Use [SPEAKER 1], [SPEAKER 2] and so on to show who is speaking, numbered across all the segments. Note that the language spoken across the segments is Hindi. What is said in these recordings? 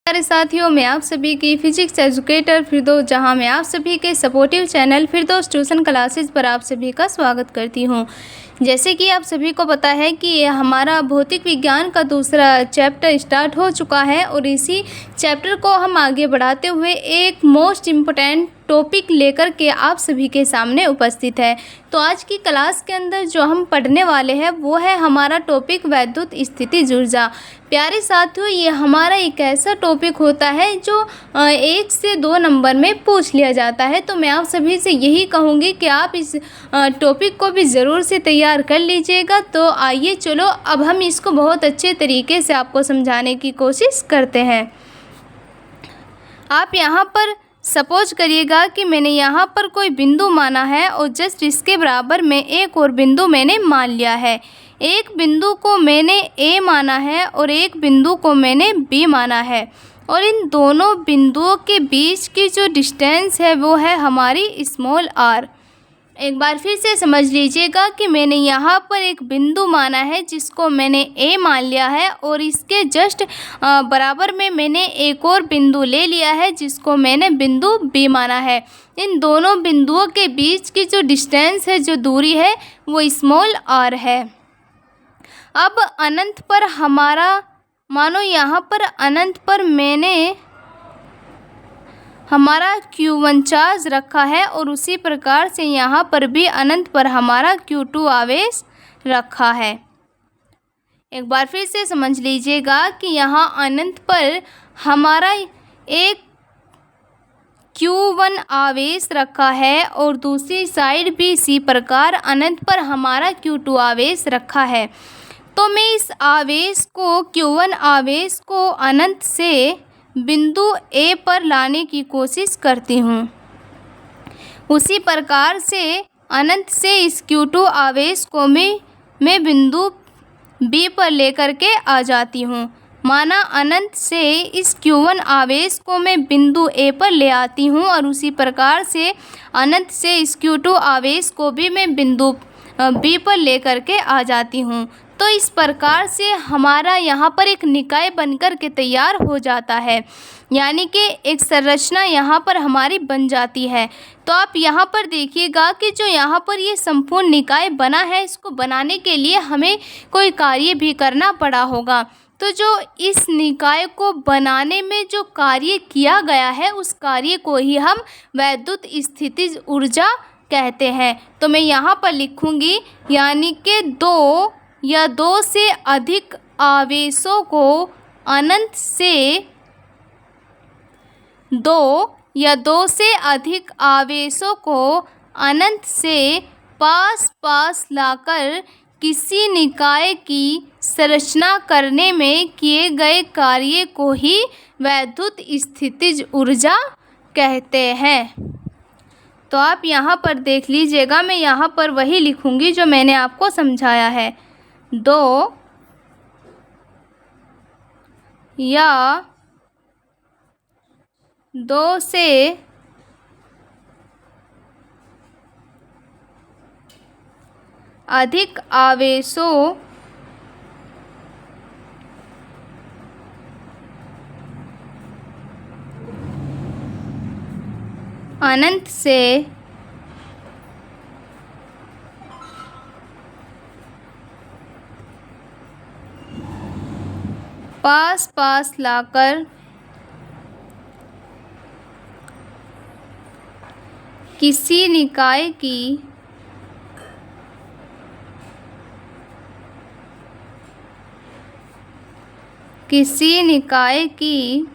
[SPEAKER 1] प्यारे साथियों, मैं आप सभी की फिजिक्स एजुकेटर फिरदौस जहां मैं आप सभी के सपोर्टिव चैनल फिरदौस ट्यूशन क्लासेस पर आप सभी का स्वागत करती हूं। जैसे कि आप सभी को पता है कि हमारा भौतिक विज्ञान का दूसरा चैप्टर स्टार्ट हो चुका है और इसी चैप्टर को हम आगे बढ़ाते हुए एक मोस्ट इम्पोर्टेंट टॉपिक लेकर के आप सभी के सामने उपस्थित है। तो आज की क्लास के अंदर जो हम पढ़ने वाले हैं वो है हमारा टॉपिक वैद्युत स्थितिज ऊर्जा। प्यारे साथियों, ये हमारा एक ऐसा टॉपिक होता है जो 1 से 2 नंबर में पूछ लिया जाता है। तो मैं आप सभी से यही कहूँगी कि आप इस टॉपिक को भी ज़रूर से तैयार कर लीजिएगा। तो आइए चलो अब हम इसको बहुत अच्छे तरीके से आपको समझाने की कोशिश करते हैं। आप यहाँ पर सपोज करिएगा कि मैंने यहाँ पर कोई बिंदु माना है और जस्ट इसके बराबर में एक और बिंदु मैंने मान लिया है। एक बिंदु को मैंने ए माना है और एक बिंदु को मैंने बी माना है और इन दोनों बिंदुओं के बीच की जो डिस्टेंस है वो है हमारी स्मॉल आर। एक बार फिर से समझ लीजिएगा कि मैंने यहाँ पर एक बिंदु माना है जिसको मैंने ए मान लिया है और इसके जस्ट बराबर में मैंने एक और बिंदु ले लिया है जिसको मैंने बिंदु बी माना है। इन दोनों बिंदुओं के बीच की जो डिस्टेंस है, जो दूरी है, वो स्मॉल आर है। अब अनंत पर हमारा मानो यहाँ पर अनंत पर मैंने हमारा Q1 चार्ज रखा है और उसी प्रकार से यहाँ पर भी अनंत पर हमारा Q2 आवेश रखा है। एक बार फिर से समझ लीजिएगा कि यहाँ अनंत पर हमारा एक Q1 आवेश रखा है और दूसरी साइड भी इसी प्रकार अनंत पर हमारा Q2 आवेश रखा है। तो मैं इस आवेश को Q1 आवेश को अनंत से बिंदु ए पर लाने की कोशिश करती हूँ। उसी प्रकार से अनंत से इस Q2 आवेश को मैं बिंदु बी पर लेकर के आ जाती हूँ। माना अनंत से इस Q1 आवेश को मैं बिंदु ए पर ले आती हूँ और उसी प्रकार से अनंत से इस Q2 आवेश को भी मैं बिंदु बी पर लेकर के आ जाती हूँ। तो इस प्रकार से हमारा यहाँ पर एक निकाय बनकर के तैयार हो जाता है, यानी कि एक संरचना यहाँ पर हमारी बन जाती है। तो आप यहाँ पर देखिएगा कि जो यहाँ पर ये संपूर्ण निकाय बना है, इसको बनाने के लिए हमें कोई कार्य भी करना पड़ा होगा। तो जो इस निकाय को बनाने में जो कार्य किया गया है, उस कार्य को ही हम वैद्युत स्थितिज ऊर्जा कहते हैं। तो मैं यहाँ पर लिखूँगी, यानी कि दो या दो से अधिक आवेशों को अनंत से दो से अधिक आवेशों को अनंत से पास पास लाकर किसी निकाय की संरचना करने में किए गए कार्य को ही वैद्युत स्थितिज ऊर्जा कहते हैं। तो आप यहाँ पर देख लीजिएगा, मैं यहाँ पर वही लिखूँगी जो मैंने आपको समझाया है। दो या दो से अधिक आवेशों अनंत से पास पास लाकर किसी निकाय की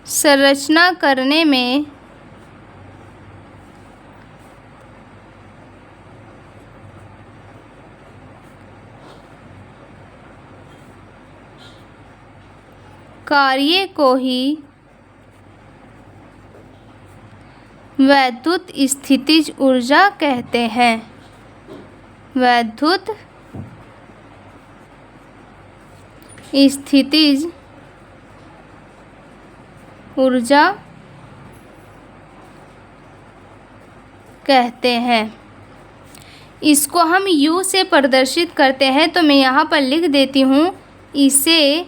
[SPEAKER 1] संरचना करने में कार्य को ही वैद्युत स्थितिज ऊर्जा कहते हैं। वैद्युत स्थितिज ऊर्जा कहते हैं। इसको हम U से प्रदर्शित करते हैं, तो मैं यहाँ पर लिख देती हूँ, इसे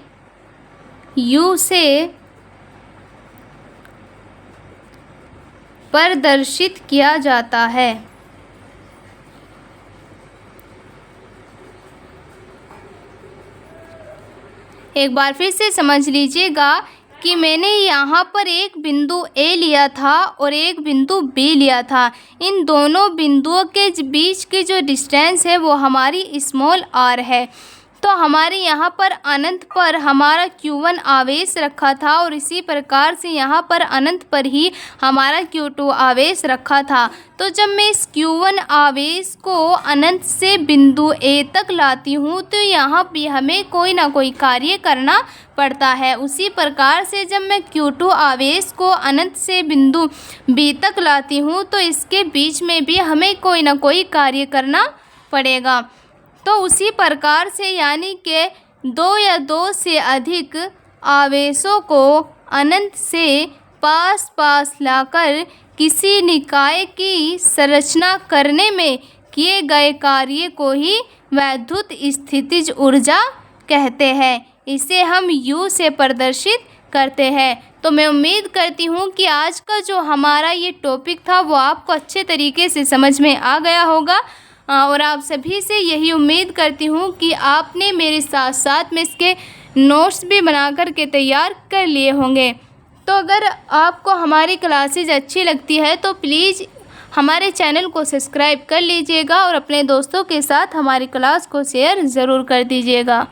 [SPEAKER 1] यू से प्रदर्शित किया जाता है। एक बार फिर से समझ लीजिएगा कि मैंने यहाँ पर एक बिंदु ए लिया था और एक बिंदु बी लिया था। इन दोनों बिंदुओं के बीच की जो डिस्टेंस है वो हमारी स्मॉल आर है। तो हमारे यहाँ पर अनंत पर हमारा Q1 आवेश रखा था और इसी प्रकार से यहाँ पर अनंत पर ही हमारा Q2 आवेश रखा था। तो जब मैं इस Q1 आवेश को अनंत से बिंदु A तक लाती हूँ तो यहाँ भी हमें कोई ना कोई कार्य करना पड़ता है। उसी प्रकार से जब मैं Q2 आवेश को अनंत से बिंदु B तक लाती हूँ तो इसके बीच में भी हमें कोई ना कोई कार्य करना पड़ेगा। तो उसी प्रकार से यानी कि दो या दो से अधिक आवेशों को अनंत से पास पास लाकर किसी निकाय की संरचना करने में किए गए कार्य को ही वैद्युत स्थितिज ऊर्जा कहते हैं। इसे हम U से प्रदर्शित करते हैं। तो मैं उम्मीद करती हूँ कि आज का जो हमारा ये टॉपिक था वो आपको अच्छे तरीके से समझ में आ गया होगा और आप सभी से यही उम्मीद करती हूँ कि आपने मेरे साथ साथ में इसके नोट्स भी बना कर के तैयार कर लिए होंगे। तो अगर आपको हमारी क्लासेज अच्छी लगती है तो प्लीज़ हमारे चैनल को सब्सक्राइब कर लीजिएगा और अपने दोस्तों के साथ हमारी क्लास को शेयर ज़रूर कर दीजिएगा।